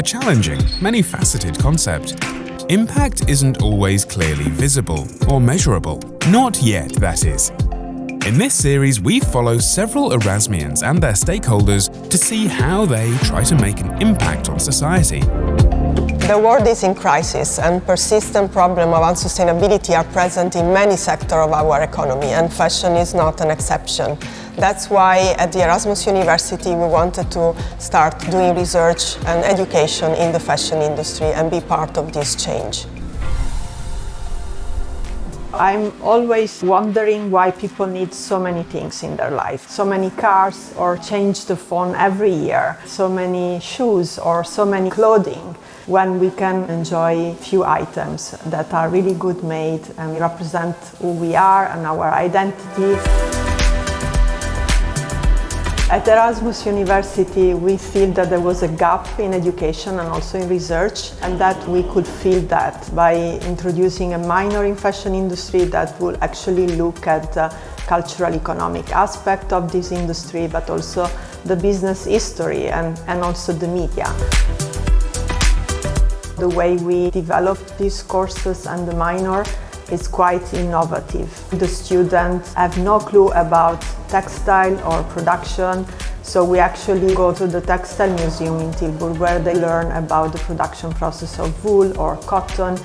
a challenging, many-faceted concept. Impact isn't always clearly visible or measurable. Not yet, that is. In this series, we follow several Erasmians and their stakeholders to see how they try to make an impact on society. The world is in crisis, and persistent problems of unsustainability are present in many sectors of our economy, and fashion is not an exception. That's why at the Erasmus University we wanted to start doing research and education in the fashion industry and be part of this change. I'm always wondering why people need so many things in their life. So many cars, or change the phone every year. So many shoes or so many clothing, when we can enjoy few items that are really good made and represent who we are and our identity. At Erasmus University, we feel that there was a gap in education and also in research, and that we could fill that by introducing a minor in fashion industry that will actually look at the cultural economic aspect of this industry, but also the business history and also the media. The way we develop these courses and the minor is quite innovative. The students have no clue about textile or production, so we actually go to the Textile Museum in Tilburg where they learn about the production process of wool or cotton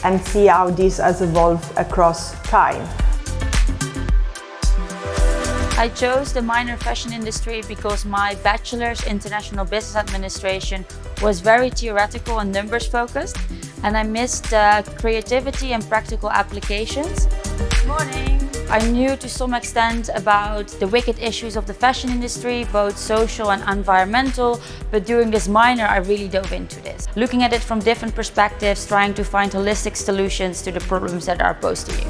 and see how this has evolved across time. I chose the minor fashion industry because my bachelor's international business administration was very theoretical and numbers focused, and I missed creativity and practical applications. Good morning. I knew to some extent about the wicked issues of the fashion industry, both social and environmental, but during this minor I really dove into this, looking at it from different perspectives, trying to find holistic solutions to the problems that are posed to you.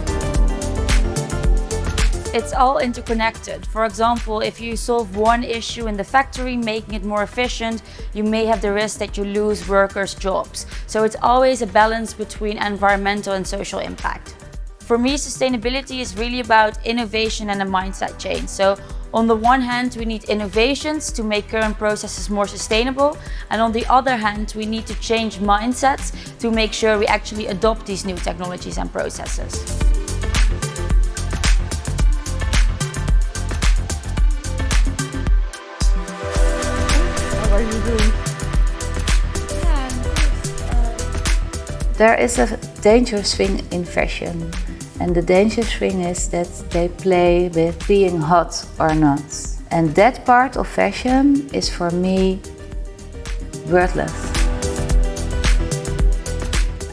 It's all interconnected. For example, if you solve one issue in the factory, making it more efficient, you may have the risk that you lose workers' jobs. So it's always a balance between environmental and social impact. For me, sustainability is really about innovation and a mindset change. So on the one hand, we need innovations to make current processes more sustainable. And on the other hand, we need to change mindsets to make sure we actually adopt these new technologies and processes. There is a dangerous thing in fashion, and the dangerous thing is that they play with being hot or not. And that part of fashion is for me worthless.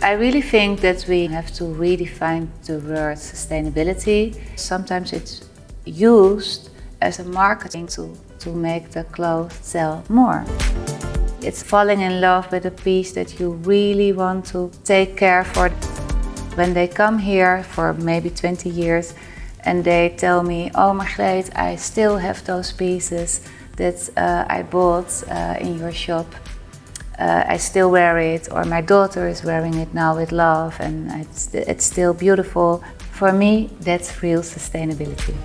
I really think that we have to redefine the word sustainability. Sometimes it's used as a marketing tool to make the clothes sell more. It's falling in love with a piece that you really want to take care for. When they come here for maybe 20 years and they tell me, oh Margreet, I still have those pieces that I bought in your shop. I still wear it, or my daughter is wearing it now with love and it's still beautiful. For me, that's real sustainability.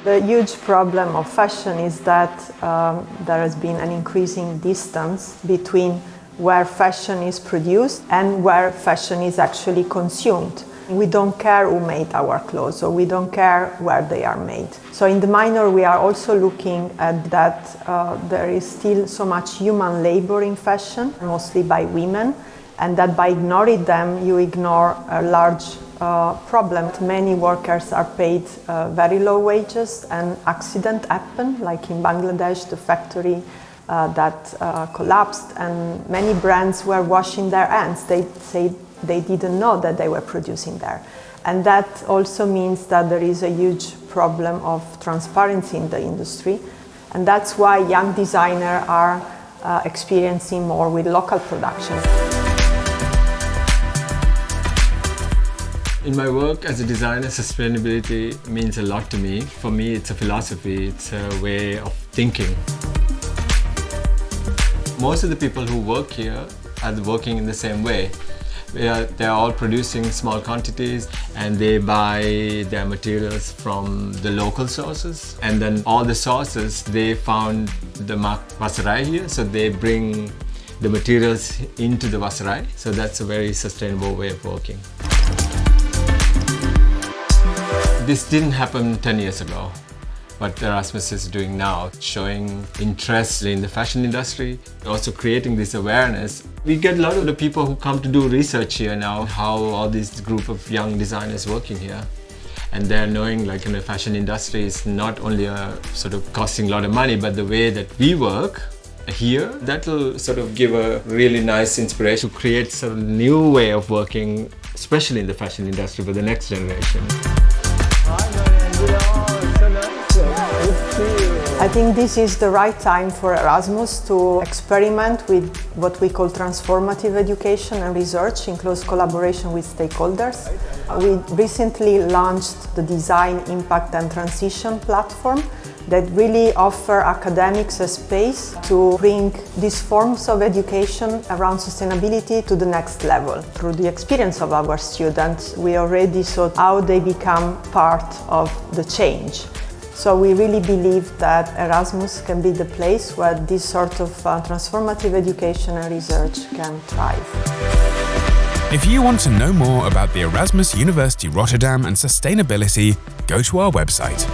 The huge problem of fashion is that there has been an increasing distance between where fashion is produced and where fashion is actually consumed. We don't care who made our clothes, or we don't care where they are made. So in the minor we are also looking at that there is still so much human labor in fashion, mostly by women, and that by ignoring them you ignore a large problem. Many workers are paid very low wages, and accidents happen, like in Bangladesh, the factory that collapsed, and many brands were washing their hands. They say they didn't know that they were producing there. And that also means that there is a huge problem of transparency in the industry, and that's why young designers are experiencing more with local production. In my work as a designer, sustainability means a lot to me. For me, it's a philosophy, it's a way of thinking. Most of the people who work here are working in the same way. They're all producing small quantities and they buy their materials from the local sources. And then all the sources, they found the Wasarai here, so they bring the materials into the Wasarai. So that's a very sustainable way of working. This didn't happen 10 years ago. What Erasmus is doing now, showing interest in the fashion industry, also creating this awareness. We get a lot of the people who come to do research here now, how all this group of young designers working here. And they're knowing like in the fashion industry is not only sort of costing a lot of money, but the way that we work here, that will sort of give a really nice inspiration to create some new way of working, especially in the fashion industry for the next generation. I think this is the right time for Erasmus to experiment with what we call transformative education and research in close collaboration with stakeholders. We recently launched the Design, Impact and Transition platform that really offer academics a space to bring these forms of education around sustainability to the next level. Through the experience of our students, we already saw how they become part of the change. So we really believe that Erasmus can be the place where this sort of transformative education and research can thrive. If you want to know more about the Erasmus University Rotterdam and sustainability, go to our website.